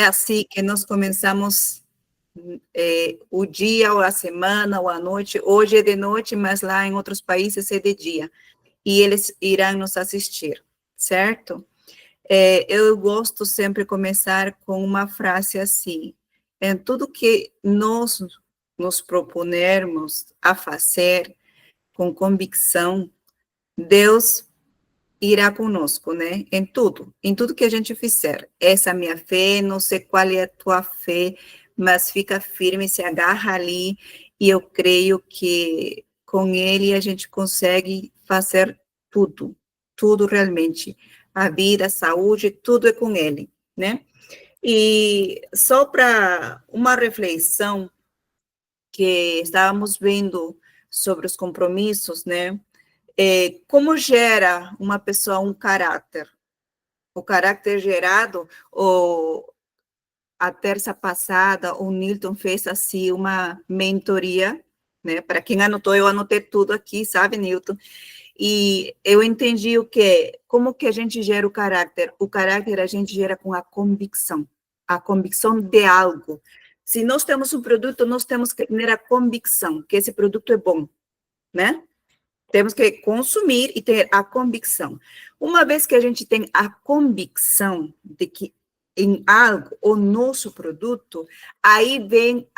É assim que nós começamos o dia, ou a semana, ou a noite. Hoje é de noite, mas lá em outros países é de dia. E eles irão nos assistir, certo? Eu gosto sempre de começar com uma frase assim: em tudo que nós nos proponermos a fazer com convicção, Deus irá conosco, né? Em tudo que a gente fizer. Essa é a minha fé, não sei qual é a tua fé, mas fica firme, se agarra ali, e eu creio que com ele a gente consegue fazer tudo, tudo realmente. A vida, a saúde, tudo é com ele, né? E só para uma reflexão que estávamos vendo sobre os compromissos, né? Como gera uma pessoa um caráter? O caráter gerado, ou a terça passada, o Newton fez assim uma mentoria, né? Para quem anotou, eu anotei tudo aqui, sabe, Newton? E eu entendi como que a gente gera o caráter. O caráter a gente gera com a convicção de algo. Se nós temos um produto, nós temos que ter a convicção que esse produto é bom, né? Temos que consumir e ter a convicção. Uma vez que a gente tem a convicção de que em algo, o nosso produto, aí vem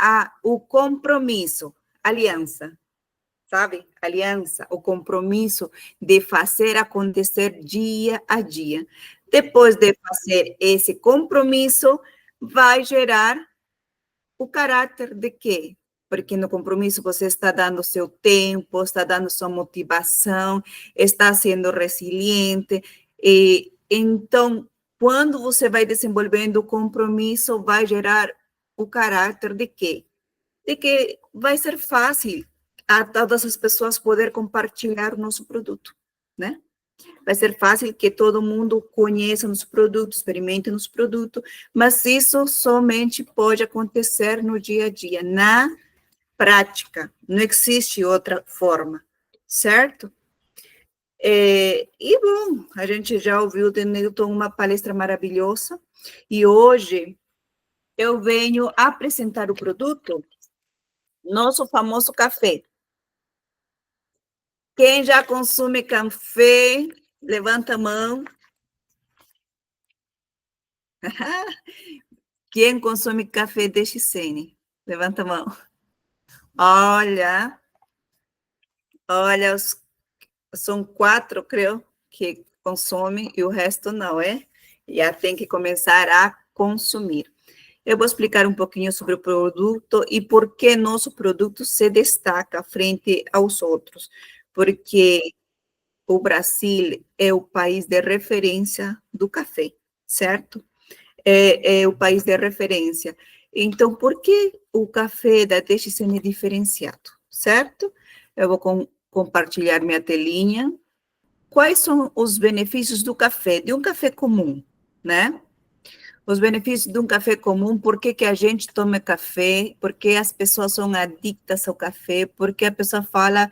o compromisso, aliança, sabe? Aliança, o compromisso de fazer acontecer dia a dia. Depois de fazer esse compromisso, vai gerar o caráter de quê? Porque no compromisso você está dando seu tempo, está dando sua motivação, está sendo resiliente. E então, quando você vai desenvolvendo o compromisso, vai gerar o caráter de quê? De que vai ser fácil a todas as pessoas poder compartilhar o nosso produto, né? Vai ser fácil que todo mundo conheça nos produtos, experimente nos produtos, mas isso somente pode acontecer no dia a dia, na prática. Não existe outra forma, certo? Bom, a gente já ouviu de Newton uma palestra maravilhosa, e hoje eu venho apresentar o produto, nosso famoso café. Quem já consome café, levanta a mão. Quem consome café de XN? Levanta a mão. Olha, olha, são 4, creio, que consomem e o resto não, é? Já tem que começar a consumir. Eu vou explicar um pouquinho sobre o produto e por que nosso produto se destaca frente aos outros. Porque o Brasil é o país de referência do café, certo? É o país de referência. Então, por que o café da TXN é diferenciado, certo? Eu vou compartilhar minha telinha. Quais são os benefícios do café, de um café comum, né? Os benefícios de um café comum, por que que a gente toma café, por que as pessoas são adictas ao café, por que a pessoa fala,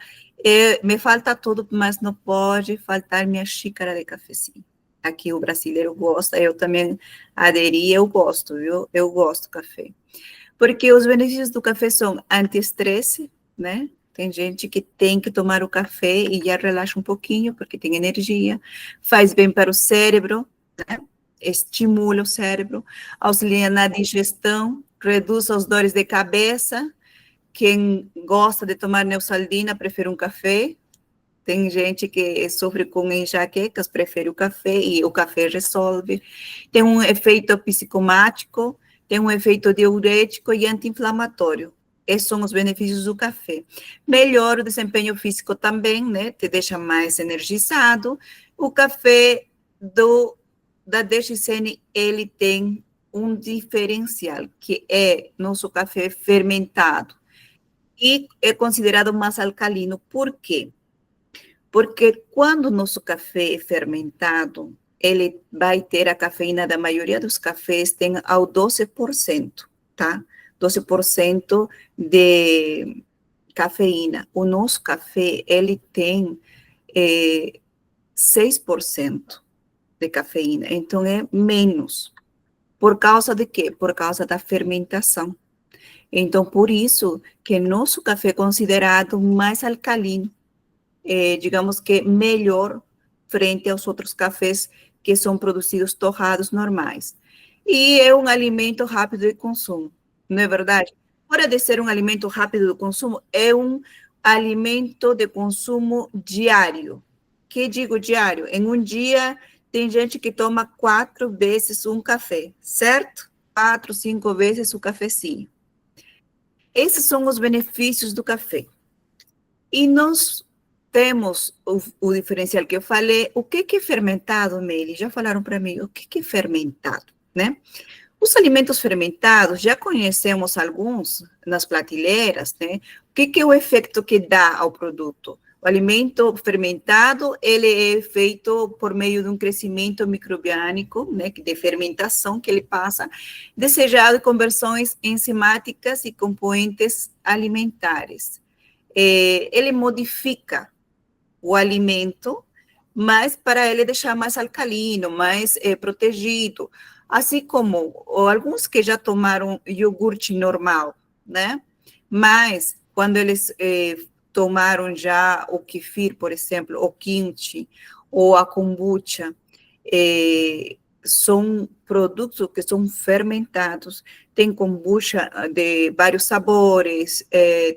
me falta tudo, mas não pode faltar minha xícara de cafezinho. Aqui o brasileiro gosta, eu também aderi, eu gosto, viu? Eu gosto do café. Porque os benefícios do café são anti-estresse, né? Tem gente que tem que tomar o café e já relaxa um pouquinho, porque tem energia, faz bem para o cérebro, né? Estimula o cérebro, auxilia na digestão, reduz as dores de cabeça. Quem gosta de tomar Neosaldina prefere um café. Tem gente que sofre com enxaquecas, prefere o café e o café resolve. Tem um efeito psicomático, tem um efeito diurético e anti-inflamatório. Esses são os benefícios do café. Melhora o desempenho físico também, né? Te deixa mais energizado. O café da DXN, ele tem um diferencial, que é nosso café fermentado. E é considerado mais alcalino. Por quê? Porque quando o nosso café é fermentado, ele vai ter a cafeína da maioria dos cafés, tem ao 12%, tá? 12% de cafeína. O nosso café, ele tem 6% de cafeína, então é menos. Por causa de quê? Por causa da fermentação. Então, por isso que nosso café é considerado mais alcalino, digamos que melhor frente aos outros cafés que são produzidos torrados normais. E é um alimento rápido de consumo, não é verdade? Fora de ser um alimento rápido de consumo, é um alimento de consumo diário. Que digo diário? Em um dia, tem gente que toma 4 vezes um café, certo? 4, 5 vezes o cafezinho. Esses são os benefícios do café. E nós temos o diferencial que eu falei. O que é fermentado, Meli? Já falaram para mim, o que é fermentado, né? Os alimentos fermentados, já conhecemos alguns nas prateleiras, né? O que é o efeito que dá ao produto? O alimento fermentado, ele é feito por meio de um crescimento microbiánico, né, de fermentação que ele passa, desejado de conversões enzimáticas e componentes alimentares. Ele modifica o alimento, mas para ele deixar mais alcalino, mais protegido. Assim como alguns que já tomaram iogurte normal, né? Mas quando eles tomaram já o kefir, por exemplo, o kimchi, ou a kombucha, são produtos que são fermentados. Tem kombucha de vários sabores,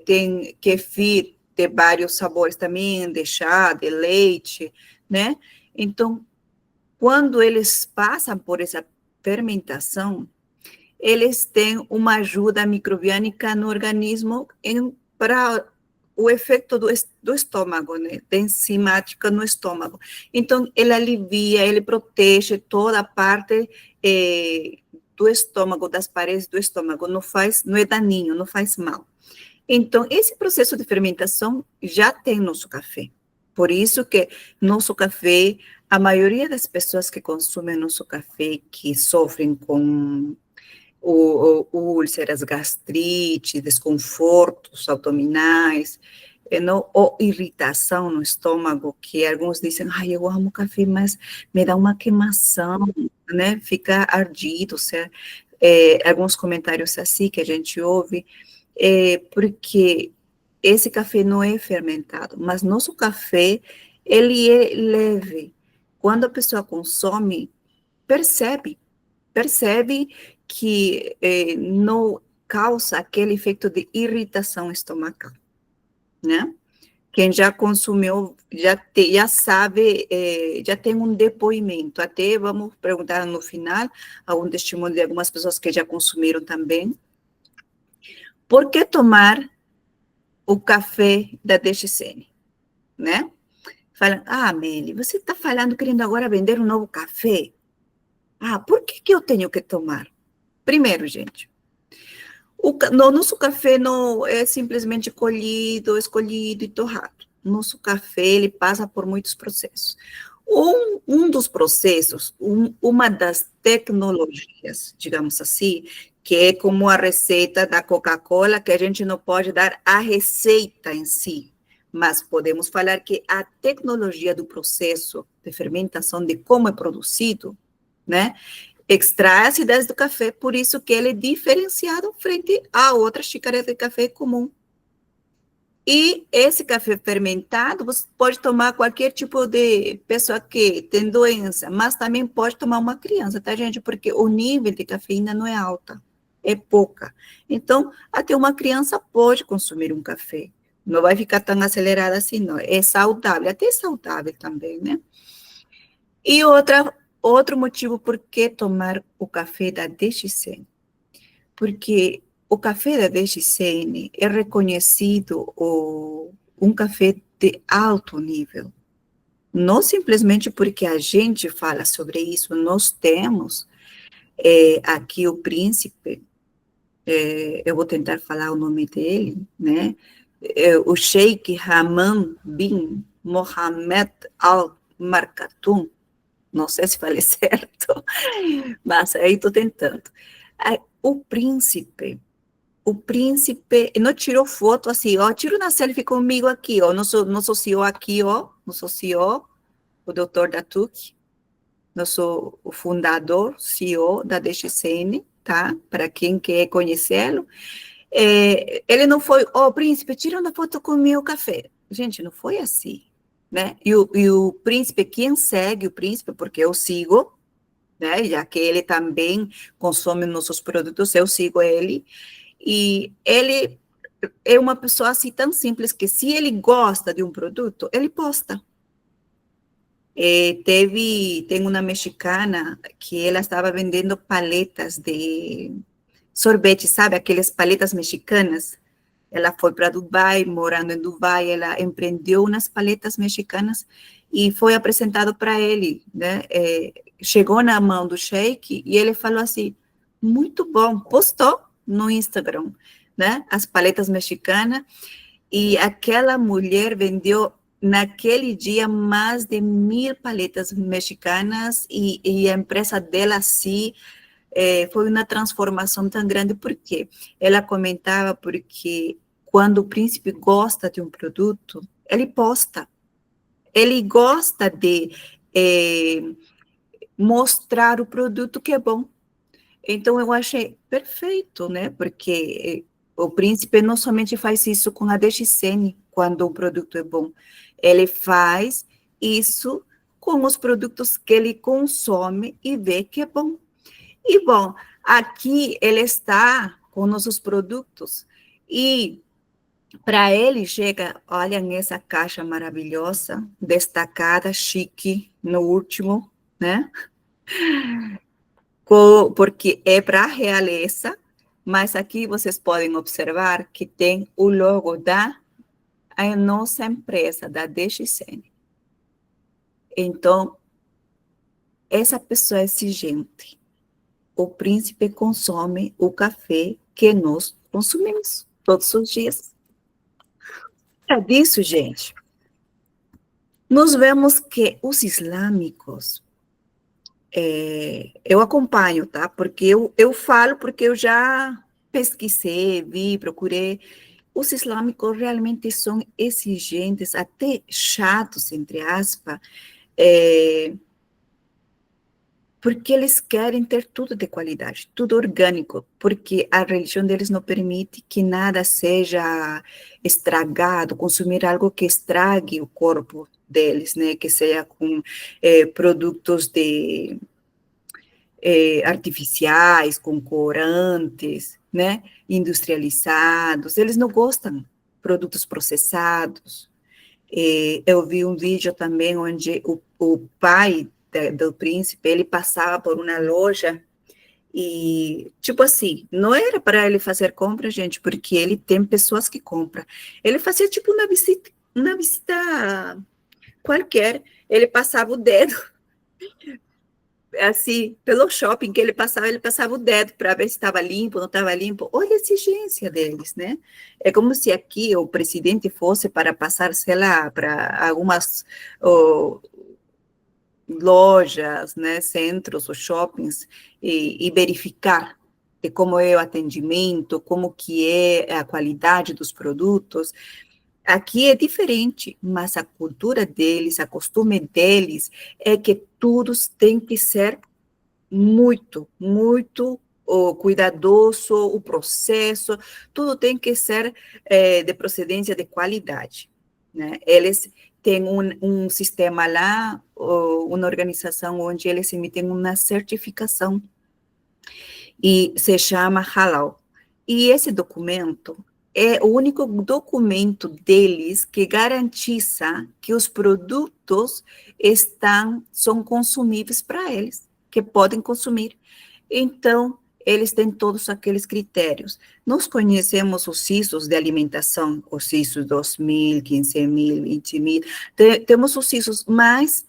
tem kefir de vários sabores também, de chá, de leite, né? Então, quando eles passam por essa fermentação, eles têm uma ajuda microbiánica no organismo para o efeito do estômago, né? Da enzimática no estômago. Então, ele alivia, ele protege toda a parte do estômago, das paredes do estômago, não é daninho, não faz mal. Então, esse processo de fermentação já tem nosso café. Por isso que nosso café, a maioria das pessoas que consomem nosso café, que sofrem com úlceras, gastrite, desconfortos abdominais, não, ou irritação no estômago, que alguns dizem, ai, eu amo café, mas me dá uma queimação, né? Fica ardido, alguns comentários assim que a gente ouve, porque esse café não é fermentado, mas nosso café, ele é leve. Quando a pessoa consome, percebe que não causa aquele efeito de irritação estomacal, né? Quem já consumiu, já sabe, já tem um depoimento. Até vamos perguntar no final, algum testemunho de algumas pessoas que já consumiram também. Por que tomar o café da DXN, né? Falam, Meli, você está falando, querendo agora vender um novo café? Por que eu tenho que tomar? Primeiro, gente, no nosso café não é simplesmente colhido, escolhido e torrado. Nosso café, ele passa por muitos processos. Um dos processos, uma das tecnologias, digamos assim, que é como a receita da Coca-Cola, que a gente não pode dar a receita em si, mas podemos falar que a tecnologia do processo de fermentação, de como é produzido, né, extrai a acidez do café, por isso que ele é diferenciado frente a outras xícaras de café comum. E esse café fermentado, você pode tomar qualquer tipo de pessoa que tem doença, mas também pode tomar uma criança, tá, gente? Porque o nível de cafeína não é alta, é pouca. Então, até uma criança pode consumir um café. Não vai ficar tão acelerada assim, não. É saudável, até saudável também, né? E outro motivo por que tomar o café da DXN. Porque o café da DXN é reconhecido um café de alto nível. Não simplesmente porque a gente fala sobre isso, nós temos aqui o príncipe, eu vou tentar falar o nome dele, né? O Sheikh Hamad bin Mohammed Al Maktoum, não sei se falei certo, mas aí estou tentando. O príncipe não tirou foto assim, tira uma selfie comigo aqui, nosso CEO aqui, nosso CEO, o doutor Datuk, nosso fundador, CEO da DXN, tá? Para quem quer conhecê-lo. Ele não foi, príncipe, tira uma foto com o meu café. Gente, não foi assim, né? E o príncipe, quem segue o príncipe, porque eu sigo, né? Já que ele também consome nossos produtos, eu sigo ele. E ele é uma pessoa assim tão simples que se ele gosta de um produto, ele posta. Tem uma mexicana que ela estava vendendo paletas de sorvete, sabe? Aquelas paletas mexicanas. Ela foi para Dubai, morando em Dubai, ela empreendeu umas paletas mexicanas e foi apresentado para ele, né? Chegou na mão do Sheik e ele falou assim, muito bom, postou no Instagram, né? As paletas mexicanas e aquela mulher vendeu naquele dia mais de 1.000 paletas mexicanas e a empresa dela, sim, foi uma transformação tão grande, porque ela comentava porque quando o príncipe gosta de um produto, ele posta, ele gosta de mostrar o produto que é bom. Então, eu achei perfeito, né? Porque o príncipe não somente faz isso com a DXN, quando o produto é bom, ele faz isso com os produtos que ele consome e vê que é bom. E, bom, aqui ele está com nossos produtos e para ele chega, olha nessa caixa maravilhosa, destacada, chique, no último, né? Porque é para a realeza, mas aqui vocês podem observar que tem o logo da a nossa empresa, da DXN. Então, essa pessoa é exigente. O príncipe consome o café que nós consumimos todos os dias. É disso, gente. Nós vemos que os islâmicos, eu acompanho, tá? Porque eu falo, porque eu já pesquisei, vi, procurei. Os islâmicos realmente são exigentes, até chatos, entre aspas, porque eles querem ter tudo de qualidade, tudo orgânico, porque a religião deles não permite que nada seja estragado, consumir algo que estrague o corpo deles, né, que seja com produtos artificiais, com corantes, né, industrializados, eles não gostam de produtos processados. Eu vi um vídeo também onde o pai do príncipe, ele passava por uma loja e, tipo assim, não era para ele fazer compra, gente, porque ele tem pessoas que compram. Ele fazia, tipo, uma visita qualquer, ele passava o dedo, assim, pelo shopping que ele passava o dedo para ver se estava limpo, não estava limpo. Olha a exigência deles, né? É como se aqui o presidente fosse para passar, sei lá, para algumas lojas, né, centros ou shoppings e verificar de como é o atendimento, como que é a qualidade dos produtos. Aqui é diferente, mas a cultura deles, a costume deles é que tudo tem que ser muito, muito cuidadoso, o processo, tudo tem que ser de procedência de qualidade, né? Eles têm um sistema lá, uma organização onde eles emitem uma certificação e se chama Halal. E esse documento é o único documento deles que garantiza que os produtos são consumíveis para eles, que podem consumir. Então, eles têm todos aqueles critérios. Nós conhecemos os CISOs de alimentação, os CISOs 2.000, 15.000, 20.000, temos os CISOs, mas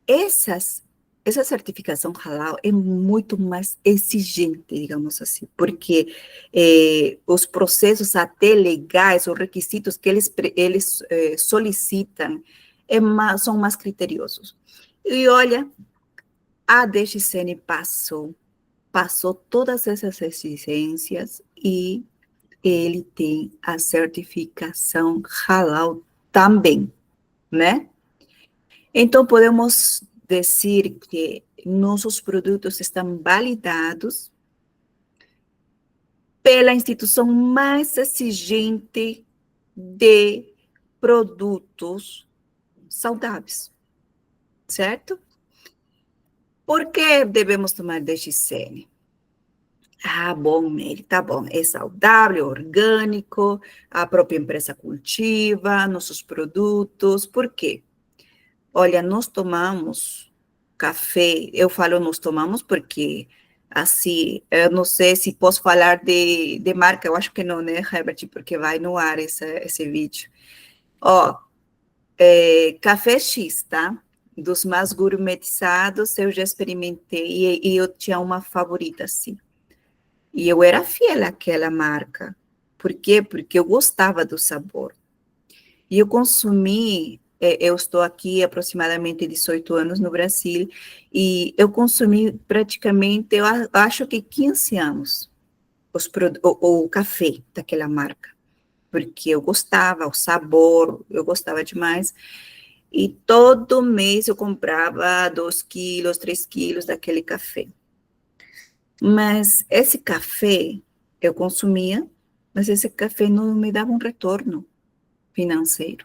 essa certificação halal é muito mais exigente, digamos assim, porque os processos até legais, os requisitos que eles solicitam são mais criteriosos. E olha, a DXN passou todas essas exigências e ele tem a certificação halal também, né? Então, podemos dizer que nossos produtos estão validados pela instituição mais exigente de produtos saudáveis, certo? Por que devemos tomar DXN? Ah, bom, Mary, tá bom. É saudável, orgânico, a própria empresa cultiva nossos produtos. Por quê? Olha, nós tomamos café, eu falo nós tomamos porque, assim, eu não sei se posso falar de marca, eu acho que não, né, Herbert, porque vai no ar esse vídeo. Ó, café X, tá? Dos mais gourmetizados, eu já experimentei e eu tinha uma favorita, assim. E eu era fiel àquela marca. Por quê? Porque eu gostava do sabor. E eu consumi, eu estou aqui aproximadamente 18 anos no Brasil, e eu consumi praticamente, eu acho que 15 anos, o café daquela marca, porque eu gostava, o sabor, eu gostava demais, e todo mês eu comprava 2 quilos, 3 quilos daquele café. Mas esse café eu consumia, mas esse café não me dava um retorno financeiro.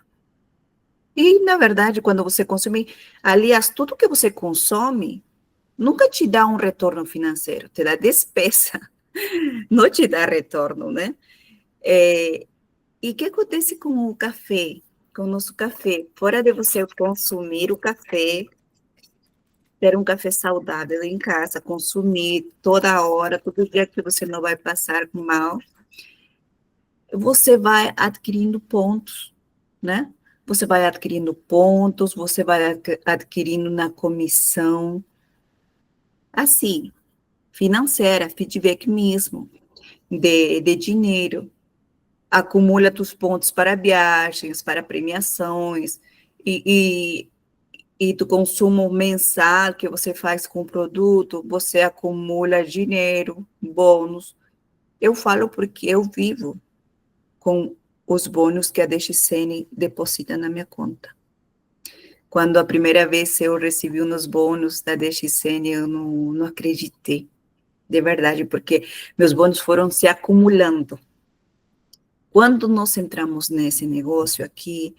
E, na verdade, quando você consome, aliás, tudo que você consome nunca te dá um retorno financeiro, te dá despesa, não te dá retorno, né? E o que acontece com o café, com o nosso café? Fora de você consumir o café, ter um café saudável em casa, consumir toda hora, todo dia que você não vai passar mal, você vai adquirindo pontos, né? Você vai adquirindo pontos, você vai adquirindo na comissão, assim, financeira, feedback mesmo, de dinheiro. Acumula os pontos para viagens, para premiações, e, e do consumo mensal que você faz com o produto, você acumula dinheiro, bônus. Eu falo porque eu vivo com os bônus que a DXN deposita na minha conta. Quando a primeira vez eu recebi uns bônus da DXN, eu não acreditei, de verdade, porque meus bônus foram se acumulando. Quando nós entramos nesse negócio aqui,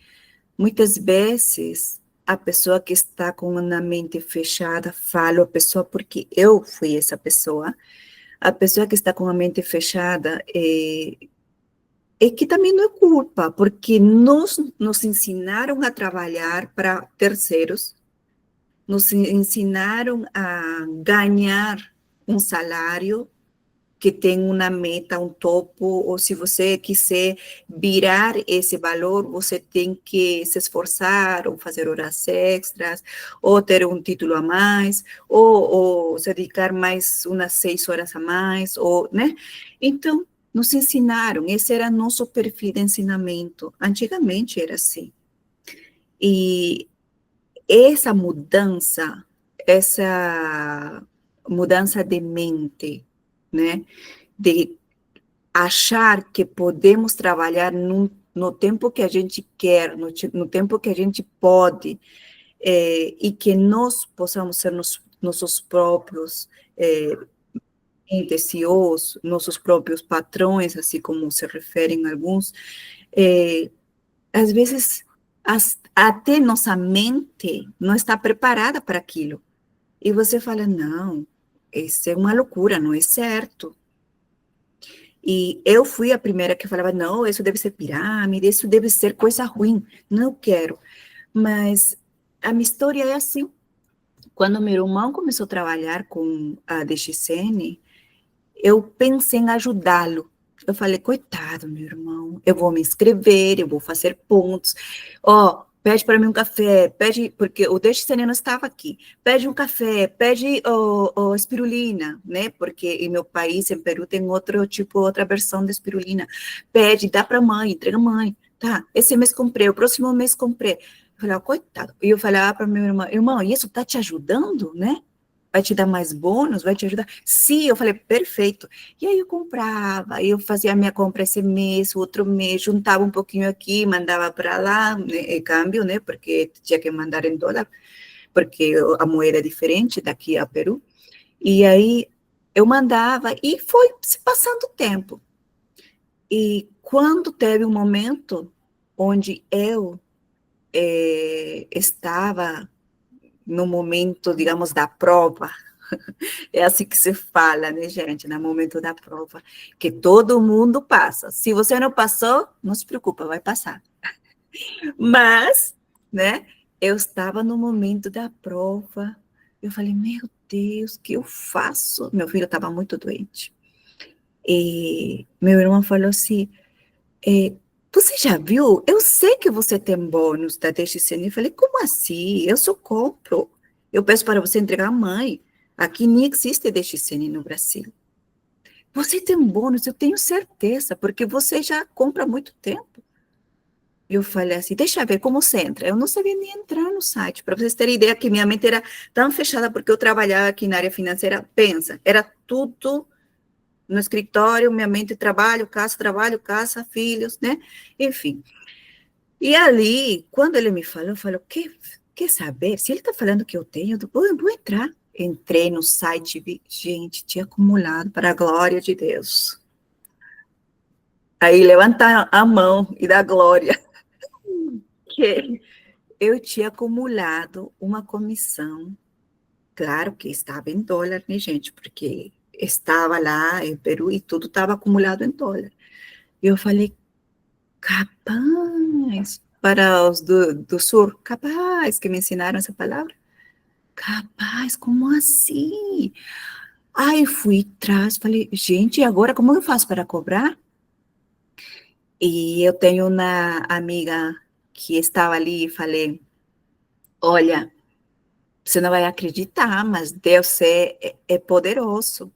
muitas vezes a pessoa que está com a mente fechada, falo a pessoa porque eu fui essa pessoa, a pessoa que está com a mente fechada que também não é culpa, porque nos ensinaram a trabalhar para terceiros, nos ensinaram a ganhar um salário que tem uma meta, um topo, ou se você quiser virar esse valor, você tem que se esforçar, ou fazer horas extras, ou ter um título a mais, ou se dedicar mais umas 6 horas a mais, ou, né? Então, nos ensinaram, esse era nosso perfil de ensinamento. Antigamente era assim. E essa mudança de mente, né? De achar que podemos trabalhar no tempo que a gente quer, no tempo que a gente pode, e que nós possamos ser nossos próprios CEOs, nossos próprios patrões, assim como se referem alguns, às vezes até nossa mente não está preparada para aquilo. E você fala, não, isso é uma loucura, não é certo. E eu fui a primeira que falava, não, isso deve ser pirâmide, isso deve ser coisa ruim, não quero. Mas a minha história é assim. Quando meu irmão começou a trabalhar com a DXN, eu pensei em ajudá-lo. Eu falei, coitado, meu irmão, eu vou me inscrever, eu vou fazer pontos. Ó, pede para mim um café, pede, porque o DXN não estava aqui. Pede um café, pede espirulina, né? Porque em meu país, em Peru, tem outro tipo, outra versão da espirulina. Pede, dá para a mãe, entrega a mãe. Tá, esse mês comprei, o próximo mês comprei. Eu falei, coitado. E eu falava para meu irmão, irmão, isso tá te ajudando, né? Vai te dar mais bônus, vai te ajudar. Sim, eu falei, perfeito. E aí eu comprava, eu fazia a minha compra esse mês, o outro mês, juntava um pouquinho aqui, mandava para lá, né, câmbio, né, porque tinha que mandar em dólar. porque a moeda é diferente daqui ao Peru. E aí eu mandava, e foi se passando o tempo. E quando teve um momento onde eu estava no momento, digamos, da prova, é assim que se fala, né, gente, no momento da prova, que todo mundo passa. Se você não passou, não se preocupa, vai passar. Mas, né, eu estava no momento da prova, eu falei, meu Deus, o que eu faço? Meu filho estava muito doente. E meu irmão falou assim, você já viu? Eu sei que você tem bônus da DXN. Eu falei, como assim? Eu só compro. Eu peço para você entregar à mãe. Aqui nem existe DXN no Brasil. Você tem bônus, eu tenho certeza, porque você já compra há muito tempo. Eu falei assim, deixa eu ver como você entra. Eu não sabia nem entrar no site. Para vocês terem ideia que minha mente era tão fechada, porque eu trabalhava aqui na área financeira. Pensa, era tudo no escritório, minha mente trabalho, casa, filhos, né? Enfim. E ali, quando ele me falou, eu falei, quer saber? Se ele está falando que eu tenho, eu vou entrar. Entrei no site e vi, gente, tinha acumulado para a glória de Deus. Aí levanta a mão e dá glória. Que eu tinha acumulado uma comissão, claro que estava em dólar, né, gente? Porque estava lá em Peru e tudo estava acumulado em dólar. E eu falei, capaz, para os do sul, capaz, que me ensinaram essa palavra. Capaz, como assim? Aí fui atrás, falei, gente, e agora como eu faço para cobrar? E eu tenho uma amiga que estava ali e falei, olha, você não vai acreditar, mas Deus é poderoso.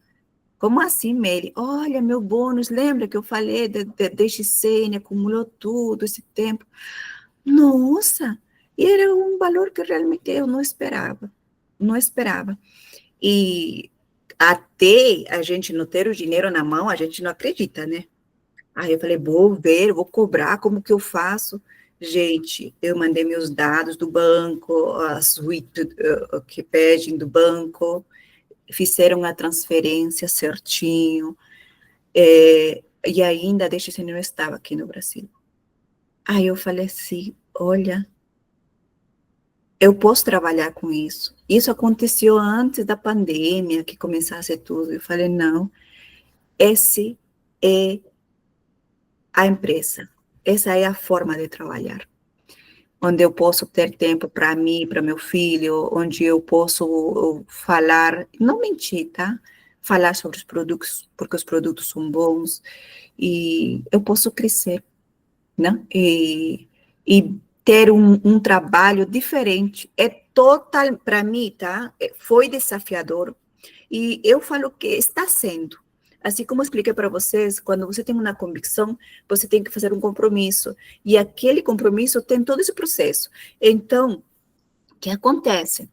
Como assim, Mary? Olha, meu bônus, lembra que eu falei de XN, acumulou tudo esse tempo? Nossa, e era um valor que realmente eu não esperava, não esperava. E até a gente não ter o dinheiro na mão, a gente não acredita, né? Aí eu falei, vou ver, vou cobrar, como que eu faço? Gente, eu mandei meus dados do banco, a suíte que pedem do banco, fizeram a transferência certinho, e ainda deixa se não estava aqui no Brasil. Aí eu falei assim, olha, eu posso trabalhar com isso. Isso aconteceu antes da pandemia, que começasse tudo. Eu falei, não, esse é a empresa, essa é a forma de trabalhar. Onde eu posso ter tempo para mim, para meu filho, onde eu posso falar, não mentir, tá? Falar sobre os produtos, porque os produtos são bons, e eu posso crescer, né? E ter um trabalho diferente. É total, para mim, tá? Foi desafiador. E eu falo que está sendo. Assim como eu expliquei para vocês, quando você tem uma convicção, você tem que fazer um compromisso. E aquele compromisso tem todo esse processo. Então, o que acontece?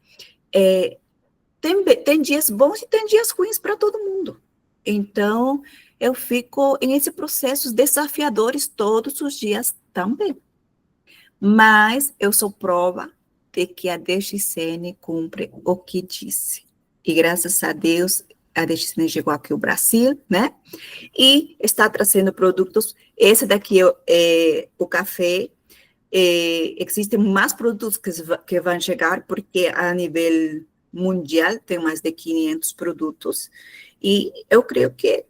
Tem dias bons e tem dias ruins para todo mundo. Então, eu fico em esse processo desafiadores todos os dias também. Mas eu sou prova de que a DXN cumpre o que disse. E graças a Deus, a DXN chegou aqui ao Brasil, né? E está trazendo produtos. Esse daqui é o café. Existem mais produtos que vão chegar, porque a nível mundial tem mais de 500 produtos. E eu creio que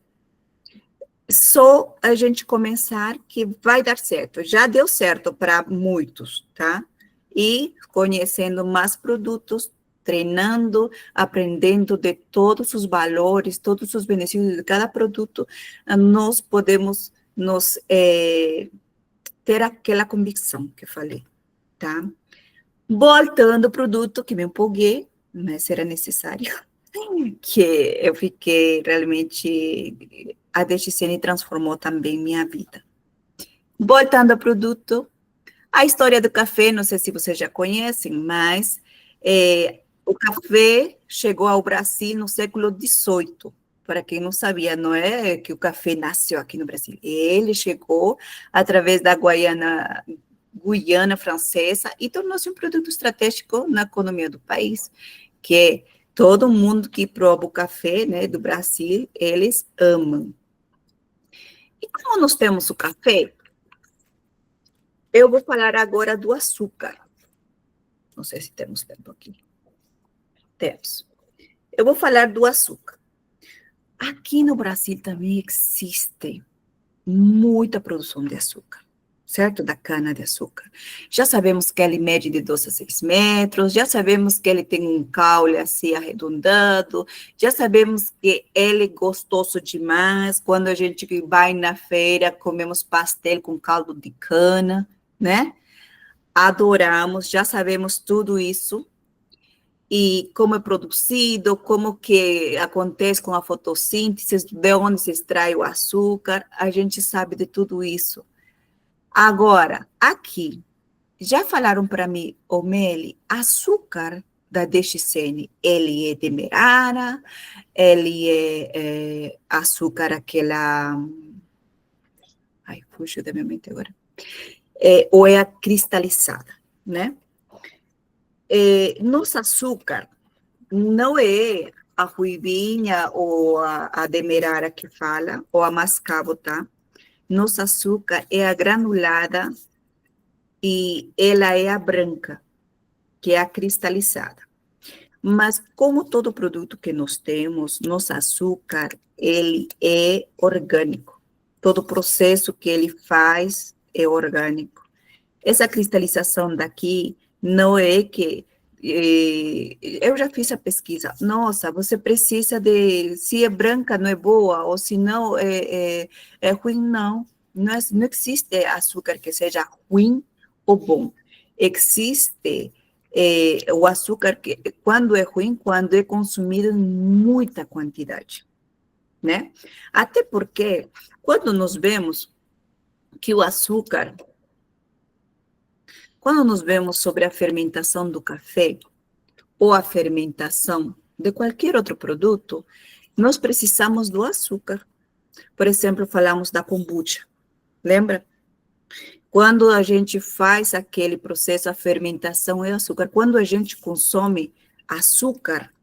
só a gente começar que vai dar certo. Já deu certo para muitos, tá? E conhecendo mais produtos, treinando, aprendendo de todos os valores, todos os benefícios de cada produto, nós podemos ter aquela convicção que eu falei, tá? Voltando ao produto que me empolguei, mas era necessário, que eu fiquei realmente, a DXN transformou também minha vida. Voltando ao produto, a história do café, não sei se vocês já conhecem, mas o café chegou ao Brasil no século XVIII. Para quem não sabia, não é que o café nasceu aqui no Brasil. Ele chegou através da Guiana Guiana Francesa e tornou-se um produto estratégico na economia do país, que todo mundo que prova o café, né, do Brasil, eles amam. E como nós temos o café, eu vou falar agora do açúcar. Não sei se temos tempo aqui. Temos. Eu vou falar do açúcar. Aqui no Brasil também existe muita produção de açúcar, certo? Da cana-de-açúcar. Já sabemos que ele mede de 2 a 6 metros, já sabemos que ele tem um caule assim arredondado, já sabemos que ele é gostoso demais. Quando a gente vai na feira, comemos pastel com caldo de cana, né? Adoramos, já sabemos tudo isso. E como é produzido, como que acontece com a fotossíntese, de onde se extrai o açúcar, a gente sabe de tudo isso. Agora, aqui, já falaram para mim, Meli, açúcar da DXN, ele é demerara, ele é açúcar aquela... Ai, fugiu da minha mente agora. Ou é a cristalizada, né? Nosso açúcar não é a ruivinha ou a demerara que fala, ou a mascavo, tá? Nosso açúcar é a granulada e ela é a branca, que é a cristalizada. Mas como todo produto que nós temos, nosso açúcar, ele é orgânico. Todo processo que ele faz é orgânico. Essa cristalização daqui não é que... eu já fiz a pesquisa. Nossa, você precisa de... Se é branca, não é boa, ou se não, é ruim, não. Não existe açúcar que seja ruim ou bom. Existe o açúcar que, quando é ruim, quando é consumido em muita quantidade, né? Até porque, quando nós vemos que o açúcar... Quando nos vemos sobre a fermentação do café ou a fermentação de qualquer outro produto, nós precisamos do açúcar. Por exemplo, falamos da kombucha, lembra? Quando a gente faz aquele processo, a fermentação é açúcar. Quando a gente consome açúcar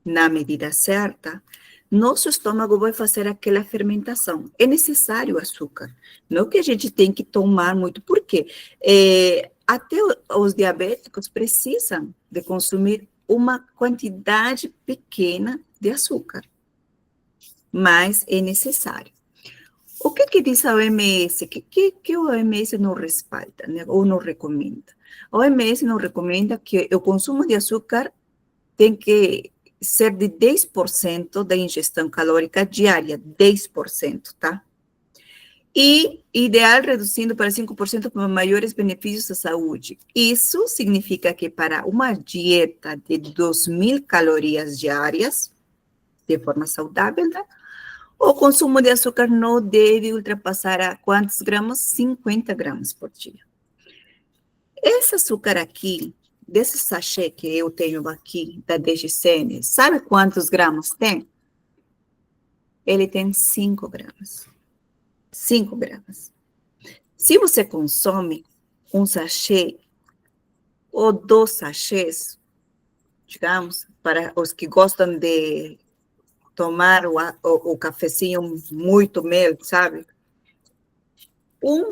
na medida certa, nosso estômago vai fazer aquela fermentação. É necessário açúcar. Não que a gente tem que tomar muito. Por quê? Até os diabéticos precisam de consumir uma quantidade pequena de açúcar. Mas é necessário. O que diz a OMS? Que a OMS não respalda, né? Ou não recomenda? A OMS não recomenda que o consumo de açúcar tem que ser de 10% da ingestão calórica diária, 10%, tá? E ideal reduzindo para 5% para maiores benefícios à saúde. Isso significa que para uma dieta de 2.000 calorias diárias, de forma saudável, né? O consumo de açúcar não deve ultrapassar a quantos gramas? 50 gramas por dia. Esse açúcar aqui, desse sachê que eu tenho aqui, da DGCN, sabe quantos gramas tem? Ele tem 5 gramas. 5 gramas. Se você consome um sachê ou 2 sachês, digamos, para os que gostam de tomar o cafezinho muito mel, sabe?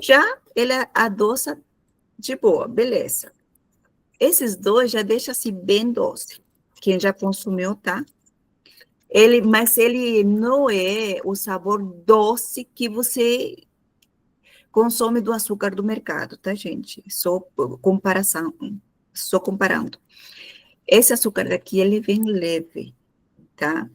Já, ele adoça de boa, beleza. Esses 2 já deixa-se bem doce. Quem já consumiu, tá? Mas ele não é o sabor doce que você consome do açúcar do mercado, tá, gente? Só comparando. Esse açúcar daqui, ele vem leve, tá?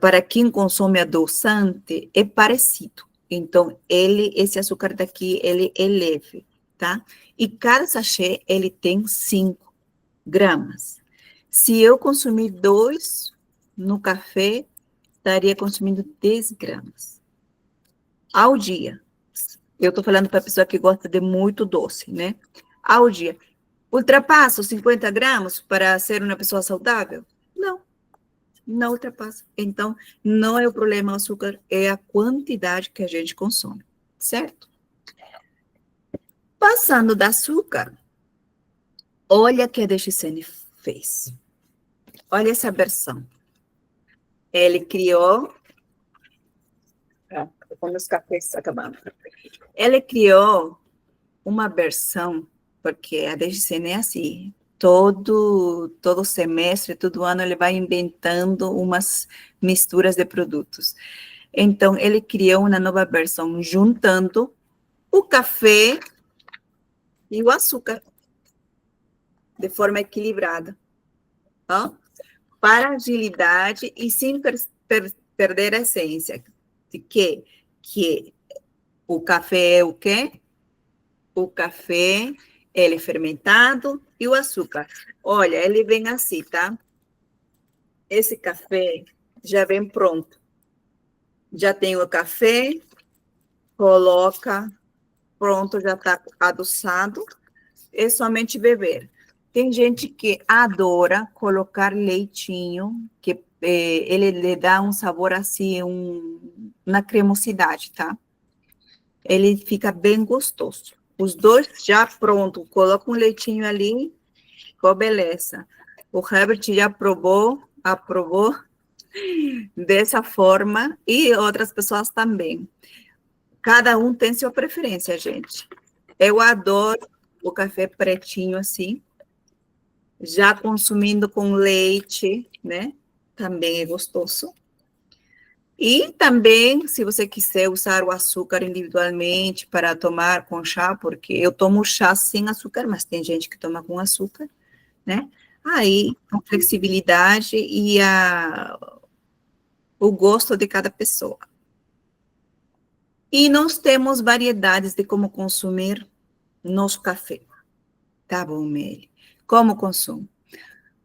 Para quem consome adoçante, é parecido. Então, esse açúcar daqui, ele é leve, tá? E cada sachê, ele tem 5 gramas. Se eu consumir 2 no café, estaria consumindo 10 gramas ao dia. Eu estou falando para a pessoa que gosta de muito doce, né? Ao dia. Ultrapassa os 50 gramas para ser uma pessoa saudável? Não, não ultrapassa. Então, não é o problema o açúcar, é a quantidade que a gente consome, certo? Passando do açúcar, olha o que a DXN fez. Olha essa versão. Ele criou... quando os cafés acabando. Ele criou uma versão, porque a DGCN é assim, todo semestre, todo ano, ele vai inventando umas misturas de produtos. Então, ele criou uma nova versão, juntando o café e o açúcar, de forma equilibrada, ó, para agilidade e sem perder a essência, de que o café é o quê? O café, ele é fermentado e o açúcar. Olha, ele vem assim, tá? Esse café já vem pronto. Já tem o café, coloca, pronto, já está adoçado. É somente beber. Tem gente que adora colocar leitinho, que ele lhe dá um sabor assim, uma cremosidade, tá? Ele fica bem gostoso. Os dois já pronto, coloca um leitinho ali, ficou beleza. O Herbert já aprovou dessa forma, e outras pessoas também. Cada um tem sua preferência, gente. Eu adoro o café pretinho assim, já consumindo com leite, né? Também é gostoso. E também, se você quiser usar o açúcar individualmente para tomar com chá, porque eu tomo chá sem açúcar, mas tem gente que toma com açúcar, né? Aí, com flexibilidade e o gosto de cada pessoa. E nós temos variedades de como consumir nosso café. Tá bom, Meli? Como consumo?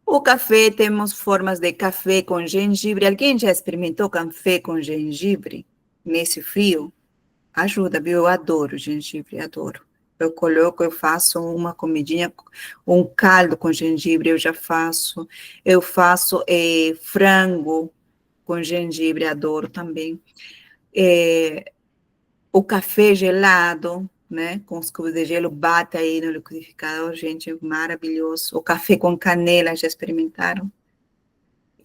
O café, temos formas de café com gengibre. Alguém já experimentou café com gengibre nesse frio? Ajuda, viu? Eu adoro gengibre, adoro. Eu coloco, eu faço uma comidinha, um caldo com gengibre, eu já faço. Eu faço frango com gengibre, adoro também. O café gelado, né? Com os cubos de gelo, bate aí no liquidificador, gente, é maravilhoso. O café com canela, já experimentaram?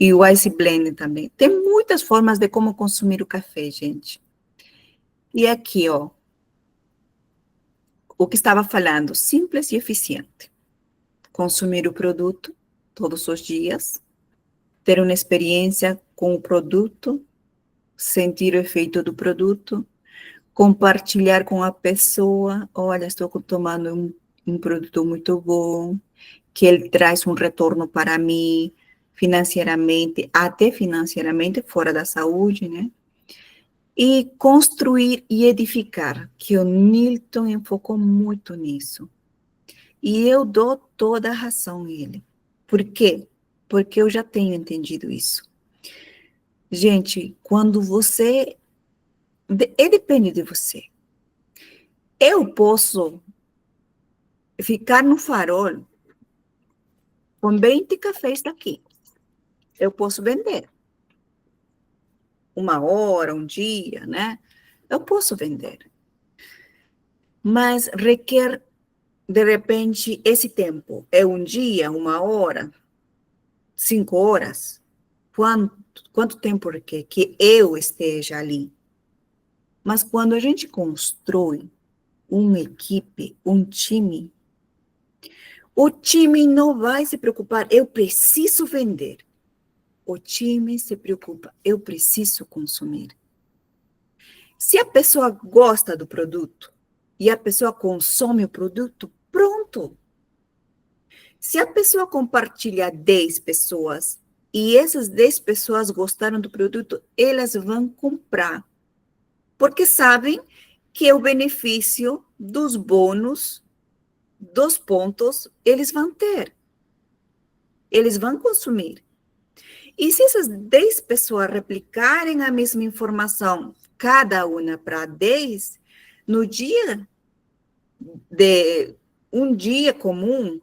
E o ice blend também. Tem muitas formas de como consumir o café, gente. E aqui, ó, o que estava falando, simples e eficiente. Consumir o produto todos os dias, ter uma experiência com o produto, sentir o efeito do produto, compartilhar com a pessoa, olha, estou tomando um produto muito bom, que ele traz um retorno para mim, financeiramente, até financeiramente, fora da saúde, né? E construir e edificar, que o Newton enfocou muito nisso. E eu dou toda a razão a ele. Por quê? Porque eu já tenho entendido isso. Gente, quando você... depende de você. Eu posso ficar no farol com 20 cafés daqui. Eu posso vender. Uma hora, um dia, né? Eu posso vender. Mas requer, de repente, esse tempo. É um dia, uma hora, 5 horas? Quanto tempo requer que eu esteja ali? Mas quando a gente constrói uma equipe, um time, o time não vai se preocupar, eu preciso vender. O time se preocupa, eu preciso consumir. Se a pessoa gosta do produto e a pessoa consome o produto, pronto. Se a pessoa compartilha 10 pessoas e essas 10 pessoas gostaram do produto, elas vão comprar. Porque sabem que o benefício dos bônus, dos pontos, eles vão ter. Eles vão consumir. E se essas 10 pessoas replicarem a mesma informação, cada uma para 10, no dia de um dia comum,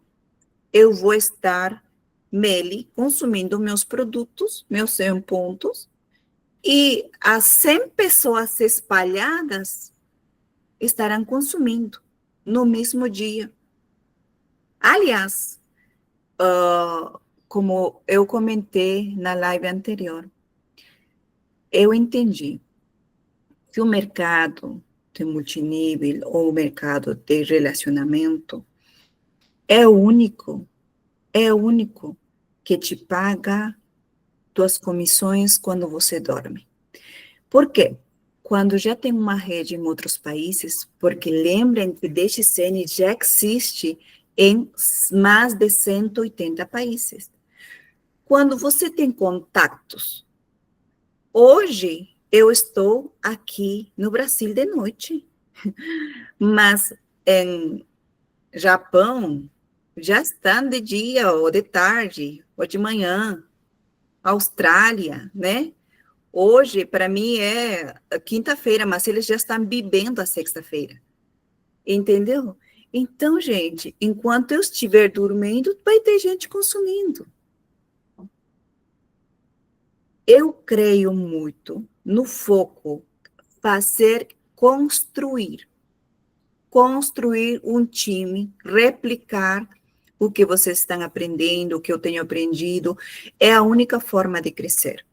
eu vou estar, Meli, consumindo meus produtos, meus 100 pontos, e as 100 pessoas espalhadas estarão consumindo. no mesmo dia. Aliás, como eu comentei na live anterior, eu entendi que o mercado de multinível ou o mercado de relacionamento é o único que te paga tuas comissões quando você dorme. Por quê? Quando já tem uma rede em outros países, porque lembrem que DXN já existe em mais de 180 países. Quando você tem contatos, hoje eu estou aqui no Brasil de noite, mas em Japão já estão de dia ou de tarde ou de manhã. Austrália, né? Hoje, para mim, é quinta-feira, mas eles já estão bebendo a sexta-feira. Entendeu? Então, gente, enquanto eu estiver dormindo, vai ter gente consumindo. Eu creio muito no foco, fazer, construir um time, replicar o que vocês estão aprendendo, o que eu tenho aprendido, é a única forma de crescer.